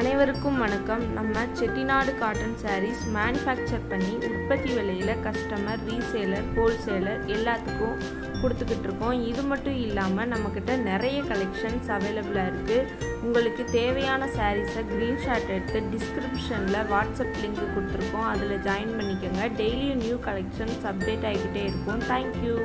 அனைவருக்கும் வணக்கம். நம்ம செட்டிநாடு காட்டன் சாரீஸ் மேனுஃபேக்சர் பண்ணி உற்பத்தி விலையில் கஸ்டமர், ரீசேலர், ஹோல்சேலர் எல்லாத்துக்கும் கொடுத்துக்கிட்டு இருக்கோம். இது மட்டும் இல்லாமல் நம்மக்கிட்ட நிறைய கலெக்ஷன்ஸ் அவைலபிளாக இருக்குது. உங்களுக்கு தேவையான சாரீஸை ஸ்க்ரீன்ஷாட் எடுத்து டிஸ்கிரிப்ஷனில் வாட்ஸ்அப் லிங்க் கொடுத்துருக்கோம். அதில் ஜாயின் பண்ணிக்கோங்க. டெய்லியும் நியூ கலெக்ஷன்ஸ் அப்டேட் ஆகிக்கிட்டே இருக்கும். தேங்க்யூ.